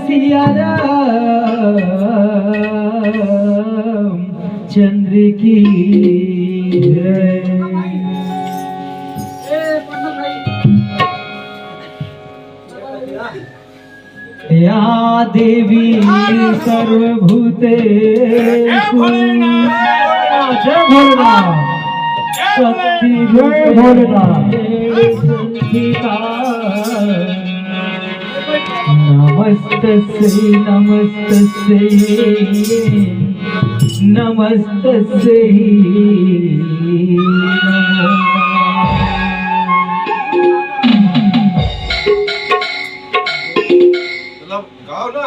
सिया राम चंद्र की जय। या देवी सर्वभूतेषु जय भोलेनाथ शक्ति जय भोलेनाथ संहिता नमस्तस्यै नमस्तस्यै नमस्तस्यै नमो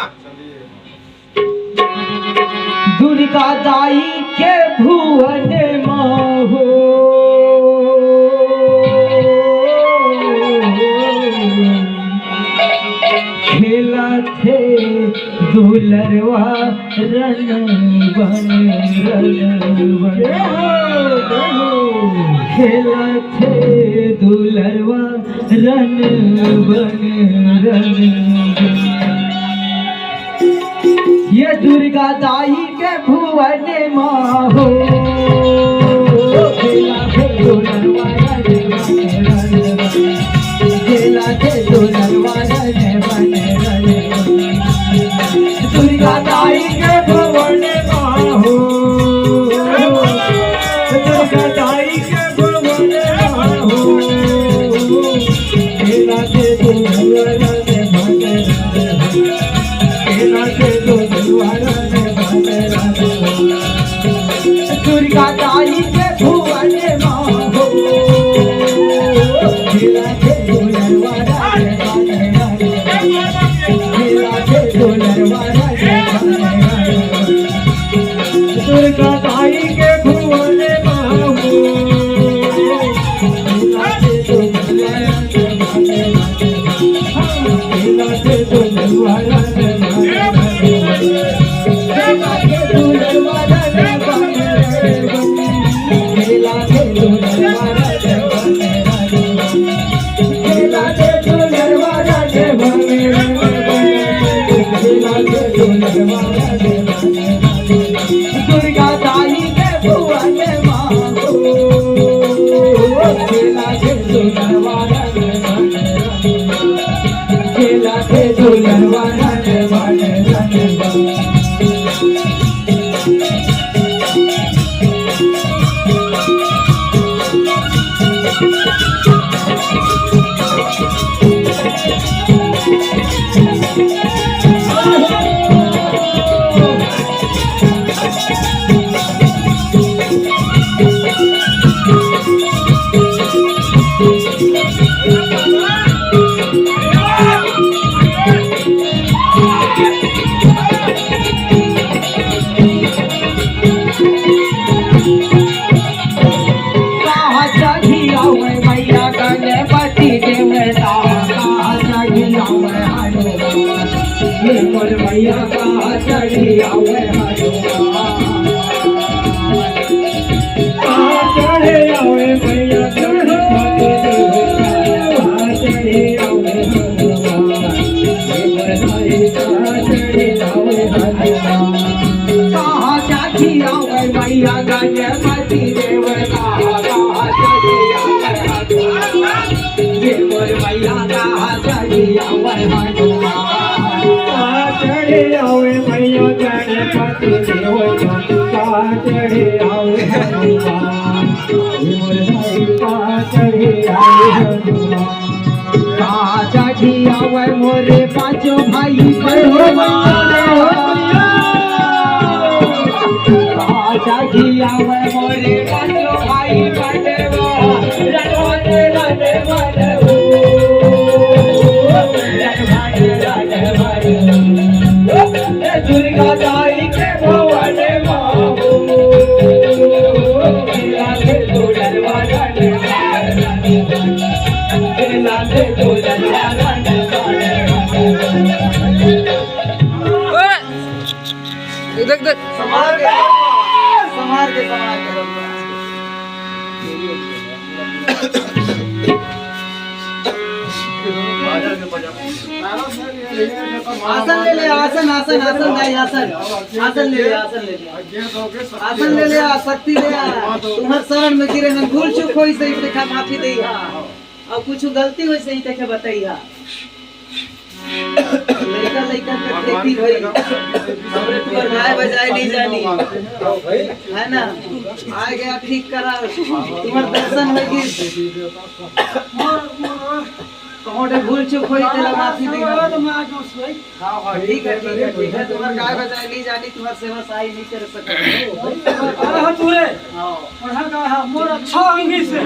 दुर्गा दाई के भुवन माहो खेला थे दुलरवा रण बन खेला थे दुलरवा रण बन ये दुर्गा दाई के भुवन माहो खेला थे दुलरवा रण बन दुर्गा दाई के भुवन माहो दुर्गा दाई के भुवन माहो खेला थे दुलरवा रण बन खेला थे दुलरवा रण बन दुर्गा दाई के भुवन माहो खेला थे दुलरवा रण बन खेला थे दुलरवा दुर्गा दाई के भुवन माहो खेला थे दुलरवा रण दुर्गा दाई के भुवन माहो खेला थे दुलरवा रण खेला थे दुलरवा रण बन मैया का चढ़ी आवे चढ़े आवे मैया चढ़े आवे कहा चाची आवे मैया गणपति देवता मैया का चढ़ी आवे चढ़े आवे मैया गणपति देवता चढ़े आवे चढ़े आवे मोरे पांचों भाई आवे मोरे पांचों भाई दुर्गा दाई के भुवन माहो खेला थे दुलरवा रण खेला थे दुलरवा रण देख देख संभाल के आसन ले ले, आसन आसन आसन भाई, आसन आसन ले ले, आसन ले ले, आसन ले ले, शक्ति ले आ। तुम्हार शरण में गिरे हम भूल चूक होई सही देखा माफी दई हा, और कुछ गलती होई सही देखे बताई हा। लइका लइका के देखी होई हमरे तुम्हार गाय बजाए नहीं जानी है ना, आ गया ठीक करा तुम्हार दर्शन होई कि कहोटे भूल चूक होई तेला माफी दे। हां ठीक है ठीक है ठीक है, तुम्हार गाय बजाए नहीं जानी, तुम्हार सेवा सही नहीं कर सकते। अरे तूरे हां पढ़ा का है मोर अच्छा अंगी से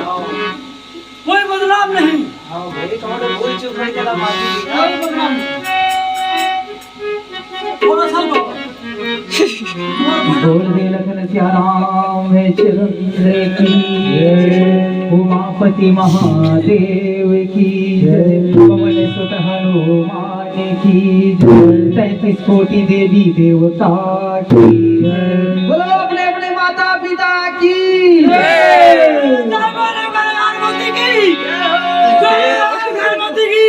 कोई बदनाम नहीं। हां भाई कहोटे भूल चूक होई तेला माफी दे। कोई बदनाम नहीं। मोर असल को बोले लखन श्याम है चंद्र की जय, उमापति महादेव की जय, पवन सुत हनुमान की जय, 33 कोटि देवी देवता की जय। बोलो अपने अपने माता पिता की जय बोले गणपति की जय, गणपति की।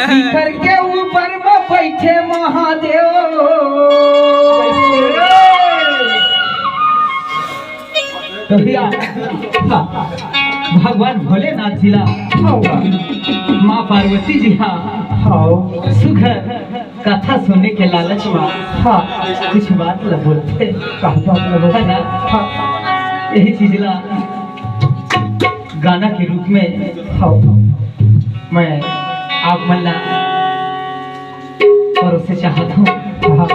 शिखर के ऊपर में बैठे महादेव, तो भैया भगवान भोलेनाथ जी ला माँ पार्वती जी हाँ सुखर कथा सुनने के लालच में हाँ कुछ बात ला बोलते है ना। यही चीज ला गाना के रूप में हाँ मैं आप मन ला परोसे चाहता हूँ।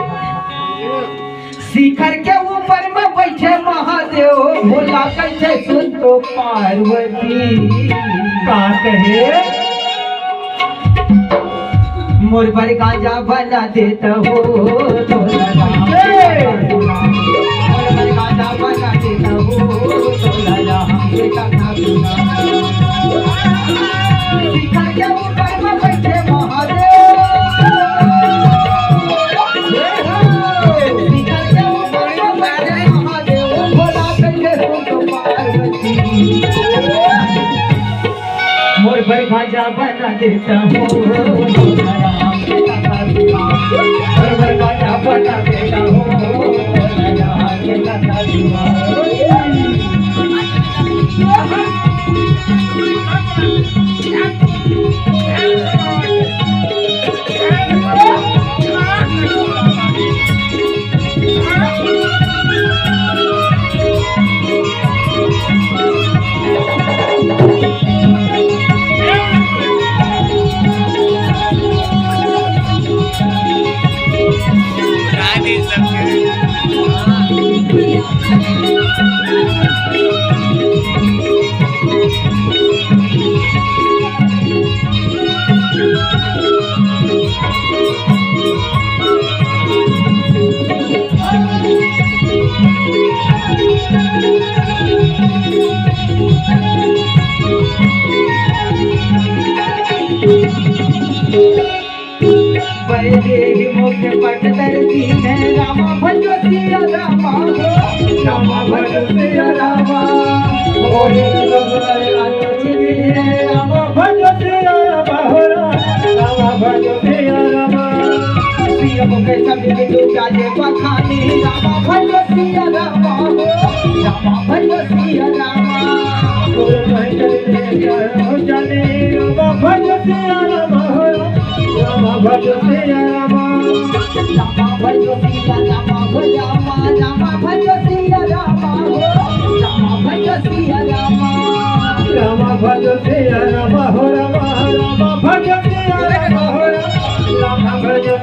शिखर के ऊपर में बैठे महादेव, भोला कैसे सुन तो पार्वती का कहे मोर पर गांजा बना देता हो तोला राम, मोर पर गांजा बना देता हो तोला राम, बेटा ना बिना। शिखर के ऊपर में बैठे महादेव, शिखर के ऊपर में बैठे महादेव, भोला कैसे सुन तो पार्वती मोर पर खाजा बना देता हूँ तोला राम, बेटा ना बिना। मोर पर खाजा बना देता हूँ तोला राम, बेटा ना बिना। देवी मुख पट धरती है रामा भजो सिया रामा, रामा भजो सिया रामा, बोले रामा भजो सिया रामा, रामा भजो सिया रामा। सिया मुख सभी बिंदु प्याजे पखानी, रामा भजो सिया रामा, रामा भजो सिया रामा। जाने रामा भजो सिया रामा, रामा भजो सिया रामा, रामा भजो सिया रामा, रामा भजो सिया रामा, रामा भजो सिया रामा, रामा भजो सिया रामा, रामा भजो सिया रामा, रामा भजो